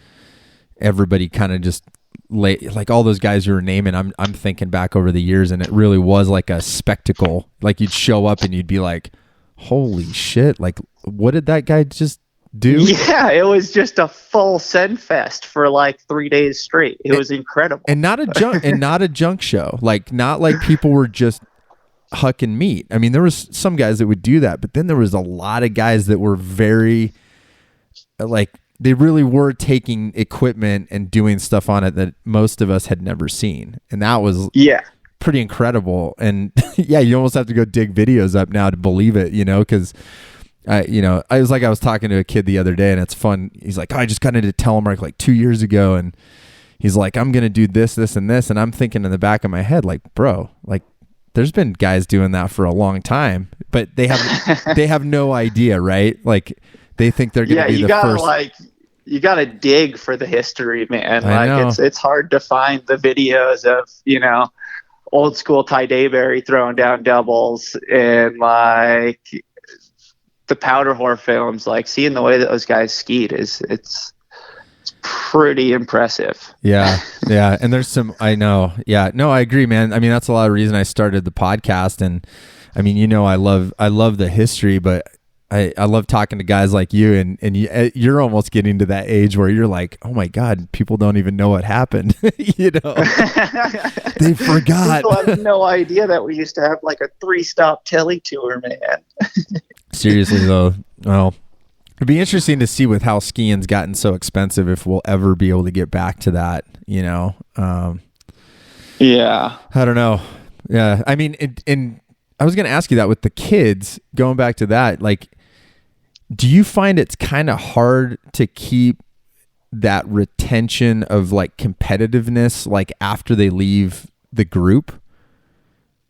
everybody kind of just like all those guys you were naming. I'm thinking back over the years, and it really was like a spectacle. Like you'd show up and you'd be like, holy shit. Like, what did that guy just do? Yeah, it was just a full send fest for like 3 days straight. It was incredible. And not a junk show. Like, not like people were just hucking meat. I mean, there was some guys that would do that, but then there was a lot of guys that were very like, they really were taking equipment and doing stuff on it that most of us had never seen. And that was pretty incredible. And yeah, you almost have to go dig videos up now to believe it, you know, because I was talking to a kid the other day, and it's fun. He's like, oh, I just got into Telemark like 2 years ago. And he's like, I'm going to do this, this, and this. And I'm thinking in the back of my head, like, bro, like, there's been guys doing that for a long time, but they have no idea, right? Like, they think they're going to be the first. You got to dig for the history, man. I know. It's hard to find the videos of, you know, old school Ty Dayberry throwing down doubles, and like the powder whore films. Like, seeing the way that those guys skied it's pretty impressive. Yeah. And there's some, I know. Yeah, no, I agree, man. I mean, that's a lot of reason I started the podcast. And I mean, you know, I love the history, but I love talking to guys like you, and you're almost getting to that age where you're like, oh my God, people don't even know what happened. You know, they forgot. People have no idea that we used to have like a 3-stop tele tour, man. Seriously though, well, it'd be interesting to see with how skiing's gotten so expensive, if we'll ever be able to get back to that, you know? Yeah. I don't know. Yeah. I mean, and I was going to ask you that with the kids, going back to that, like, do you find it's kind of hard to keep that retention of like competitiveness, like after they leave the group?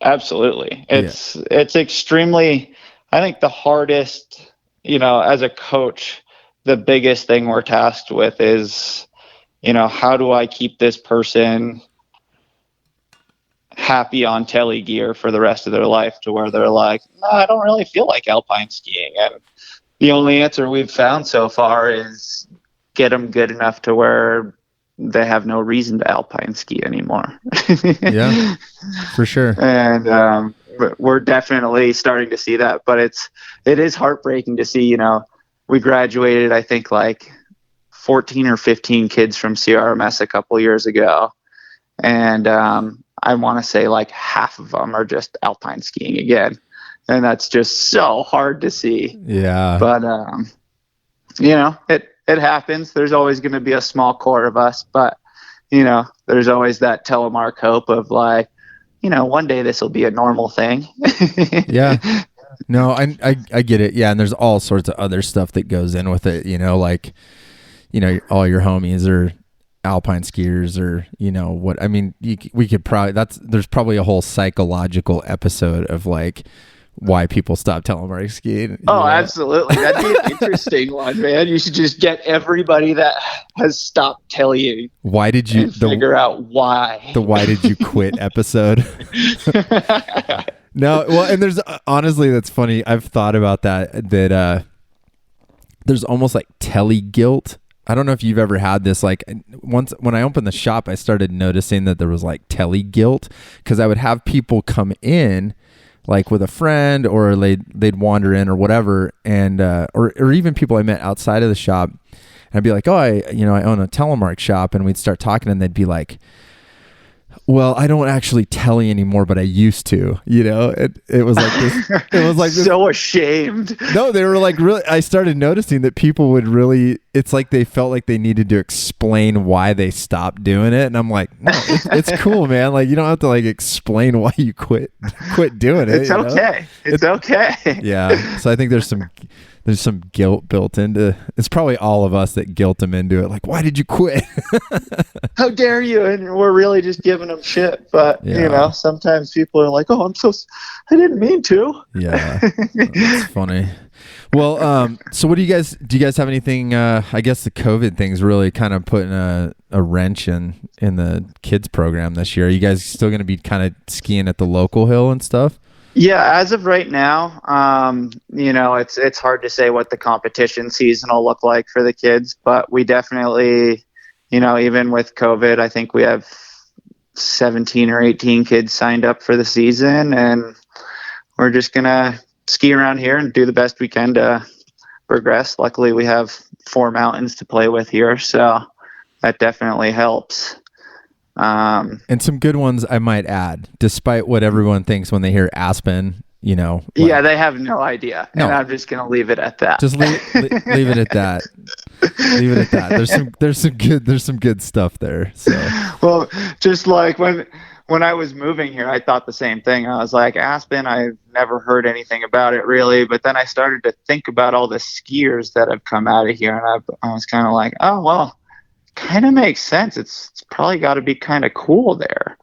Absolutely. It's extremely, I think the hardest, you know, as a coach, the biggest thing we're tasked with is, you know, how do I keep this person happy on tele gear for the rest of their life, to where they're like, no, I don't really feel like alpine skiing. And the only answer we've found so far is get them good enough to where they have no reason to alpine ski anymore. Yeah, for sure. And we're definitely starting to see that, but it is heartbreaking to see, you know, we graduated, I think like 14 or 15 kids from CRMS a couple years ago. And I want to say like half of them are just alpine skiing again. And that's just so hard to see. Yeah. But, you know, it happens. There's always going to be a small core of us, but, you know, there's always that Telemark hope of like, you know, one day this will be a normal thing. Yeah. No, I get it. Yeah. And there's all sorts of other stuff that goes in with it, you know, like, you know, all your homies are alpine skiers, or, you know, what, I mean, we could probably, there's probably a whole psychological episode of like why people stop telemark skiing. Oh, know? Absolutely. That'd be an interesting one, man. You should just get everybody that has stopped telling. Why did you figure out why? The why did you quit episode? No, well, and there's honestly, that's funny. I've thought about that there's almost like tele guilt I don't know if you've ever had this. Like once when I opened the shop, I started noticing that there was like tele guilt because I would have people come in like with a friend or they'd wander in or whatever. And, or even people I met outside of the shop, and I'd be like, oh, I own a Telemark shop, and we'd start talking and they'd be like, well, I don't actually tele anymore, but I used to, it was like this, it was like this, so ashamed. No, they were like really, I started noticing that people would really, it's like they felt like they needed to explain why they stopped doing it. And I'm like, no, it's cool, man. Like you don't have to like explain why you quit doing it. It's okay. It's okay. Yeah. So I think there's some guilt built into, it's probably all of us that guilt them into it. Like, why did you quit? How dare you? And we're really just giving them shit. But, sometimes people are like, oh, I didn't mean to. Yeah. That's funny. Well, so what do you guys have anything, I guess the COVID thing's really kind of putting a wrench in the kids program this year. Are you guys still going to be kind of skiing at the local hill and stuff? Yeah, as of right now, it's hard to say what the competition season will look like for the kids, but we definitely, even with COVID, I think we have 17 or 18 kids signed up for the season, and we're just going to ski around here and do the best we can to progress. Luckily, we have 4 mountains to play with here, so that definitely helps. And some good ones, I might add, despite what everyone thinks when they hear Aspen, yeah, they have no idea. No. And I'm just going to leave it at that. Just leave it at that. Leave it at that. There's some good stuff there. So, well, just like when I was moving here, I thought the same thing. I was like, Aspen, I've never heard anything about it really. But then I started to think about all the skiers that have come out of here. And I was kind of like, oh, well, kind of makes sense. It's probably got to be kind of cool there.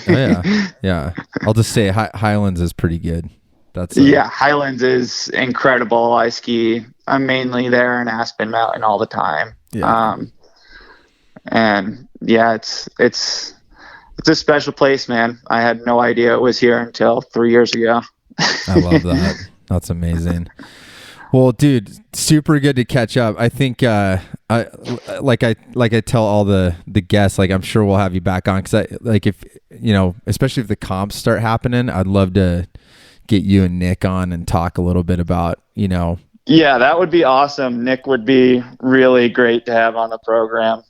Yeah. I'll just say Highlands is pretty good. Highlands is incredible. I'm mainly there in Aspen Mountain all the time. Yeah. And yeah, it's a special place, man. I had no idea it was here until 3 years ago. I love that. That's amazing. Well, dude, super good to catch up. I think, I tell all the guests, like I'm sure we'll have you back on because if especially if the comps start happening, I'd love to get you and Nick on and talk a little bit about, Yeah, that would be awesome. Nick would be really great to have on the program.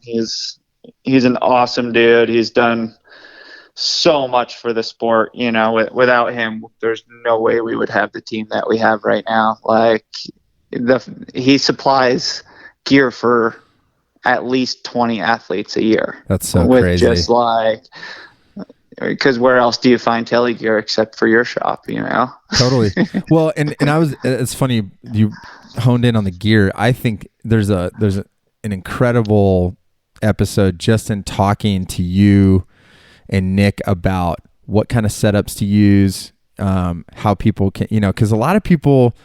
He's an awesome dude. He's done so much for the sport. Without him, there's no way we would have the team that we have right now. Like he supplies gear for at least 20 athletes a year. That's so crazy. Just like, because where else do you find tele gear except for your shop, Totally. Well, and it's funny you honed in on the gear. I think there's an incredible episode just in talking to you and Nick about what kind of setups to use, how people can, because a lot of people,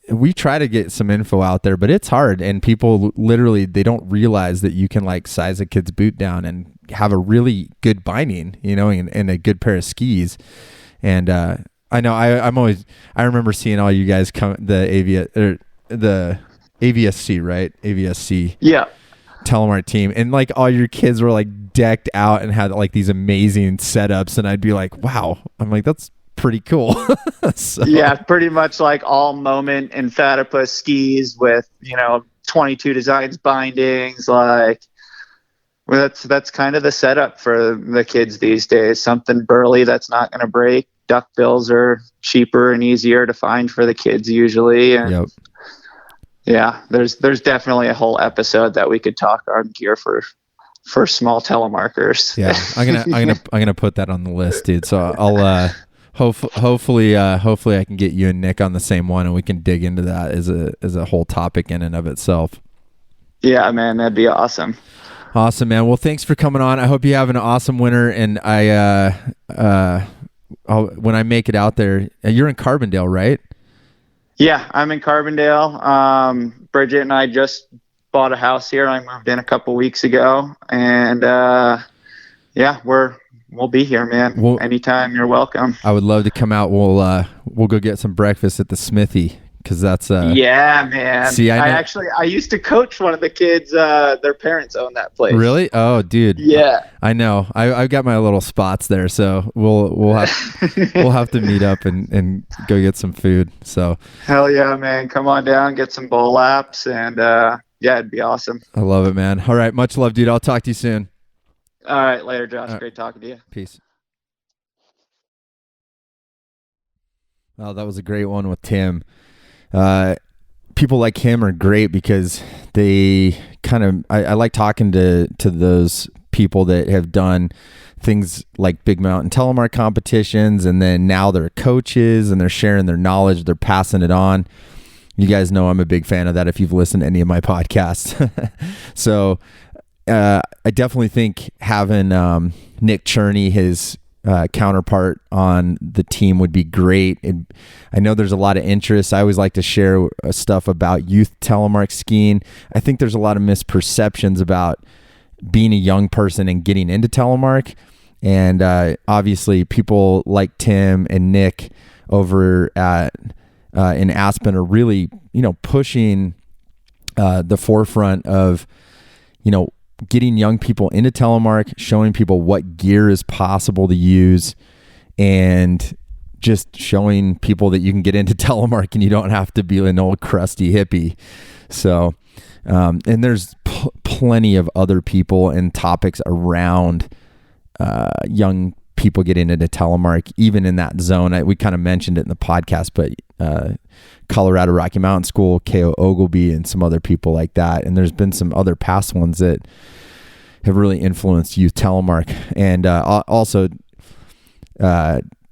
we try to get some info out there, but it's hard, and people literally, they don't realize that you can like size a kid's boot down and have a really good binding, and a good pair of skis. And I know I remember seeing all you guys come, the AVSC, right? AVSC. Yeah. Telemark Team, and like all your kids were like decked out and had like these amazing setups, and I'd be like, wow, I'm like, that's pretty cool. So. Yeah, pretty much like all Moment and Fatipus skis with 22 designs bindings. Like that's kind of the setup for the kids these days. Something burly that's not going to break. Duckbills are cheaper and easier to find for the kids usually. And yep. Yeah, there's definitely a whole episode that we could talk on gear for small telemarkers. Yeah, I'm gonna put that on the list, dude. So I'll hopefully I can get you and Nick on the same one, and we can dig into that as a whole topic in and of itself. Yeah, man, that'd be awesome. Awesome, man. Well, thanks for coming on. I hope you have an awesome winter, and when I make it out there, you're in Carbondale, right? Yeah, I'm in Carbondale. Bridget and I just bought a house here. I moved in a couple weeks ago, and we'll be here, man. Anytime, you're welcome. I would love to come out. We'll go get some breakfast at the Smithy. Because that's yeah, man. See, I used to coach one of the kids. Their parents own that place. Really? Oh, dude. Yeah. I know. I've got my little spots there, so we'll have to meet up and go get some food. So hell yeah, man. Come on down, get some bowl laps, and yeah, it'd be awesome. I love it, man. All right, much love, dude. I'll talk to you soon. All right, later, Josh. Great talking to you. Peace. Oh, that was a great one with Tim. People like him are great because they kind of, I like talking to those people that have done things like big mountain telemark competitions, and then now they're coaches and they're sharing their knowledge, they're passing it on. You guys know I'm a big fan of that if you've listened to any of my podcasts. So I definitely think having Nick Cherney, his counterpart on the team, would be great. I know there's a lot of interest. I always like to share stuff about youth telemark skiing. I think there's a lot of misperceptions about being a young person and getting into telemark. And obviously people like Tim and Nick over at in Aspen are really, pushing the forefront of, getting young people into telemark, showing people what gear is possible to use, and just showing people that you can get into telemark and you don't have to be an old crusty hippie. So, and there's plenty of other people and topics around young people getting into telemark, even in that zone. We kind of mentioned it in the podcast, but Colorado Rocky Mountain School, K.O. Ogilvy, and some other people like that. And there's been some other past ones that have really influenced youth telemark. And also,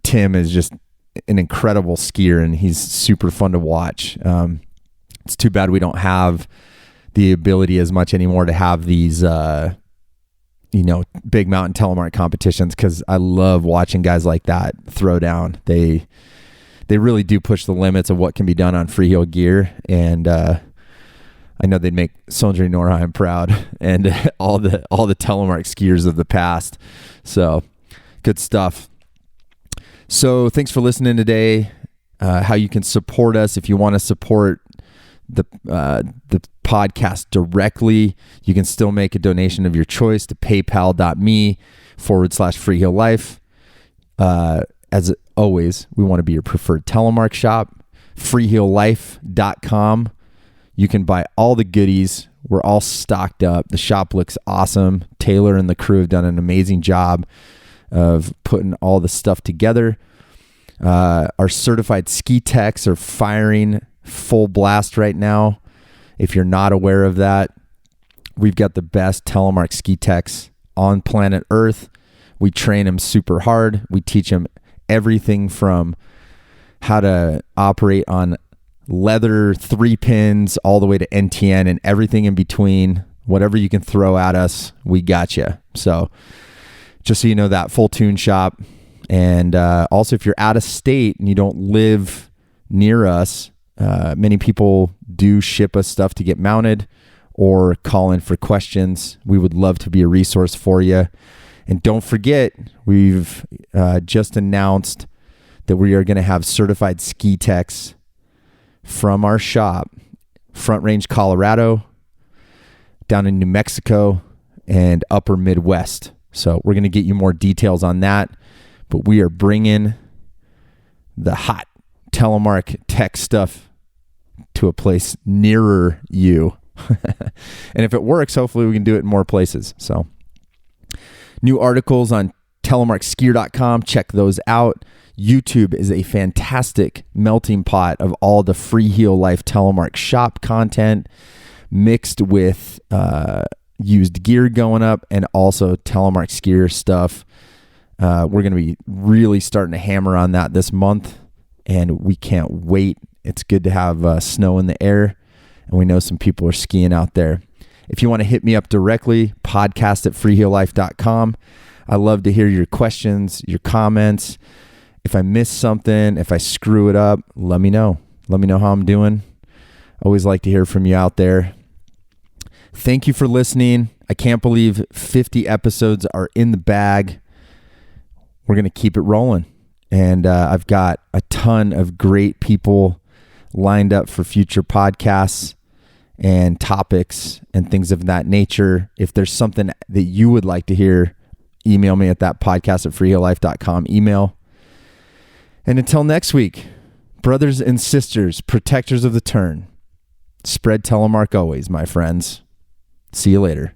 Tim is just an incredible skier, and he's super fun to watch. It's too bad we don't have the ability as much anymore to have these big mountain telemark competitions, because I love watching guys like that throw down. They really do push the limits of what can be done on freeheel gear, and I know they'd make Sondre Norheim proud and all the telemark skiers of the past. So good stuff. So thanks for listening today. How you can support us if you want to support the podcast directly, you can still make a donation of your choice to paypal.me/freeheellife. As always, we want to be your preferred telemark shop. freeheellife.com. You can buy all the goodies. We're all stocked up. The shop looks awesome. Taylor and the crew have done an amazing job of putting all the stuff together. Our certified ski techs are firing full blast right now. If you're not aware of that, we've got the best telemark ski techs on planet Earth. We train them super hard. We teach them everything from how to operate on leather 3-pins all the way to NTN and everything in between. Whatever you can throw at us, we got you. So just so you know, that full tune shop. And also, if you're out of state and you don't live near us, many people do ship us stuff to get mounted or call in for questions. We would love to be a resource for you. And don't forget, we've just announced that we are going to have certified ski techs from our shop, Front Range, Colorado, down in New Mexico, and Upper Midwest. So we're going to get you more details on that. But we are bringing the hot telemark tech stuff to a place nearer you. And if it works, hopefully we can do it in more places. So new articles on telemarkskier.com. Check those out. YouTube is a fantastic melting pot of all the Freeheel Life Telemark shop content mixed with used gear going up and also Telemark skier stuff. We're going to be really starting to hammer on that this month, and we can't wait. It's good to have snow in the air, and we know some people are skiing out there. If you want to hit me up directly, podcast@freeheellife.com. I love to hear your questions, your comments. If I miss something, if I screw it up, let me know. Let me know how I'm doing. Always like to hear from you out there. Thank you for listening. I can't believe 50 episodes are in the bag. We're going to keep it rolling. And I've got a ton of great people lined up for future podcasts and topics and things of that nature. If there's something that you would like to hear, email me at that podcast@freeheellife.com email. And until next week, brothers and sisters, protectors of the turn, spread Telemark always, my friends. See you later.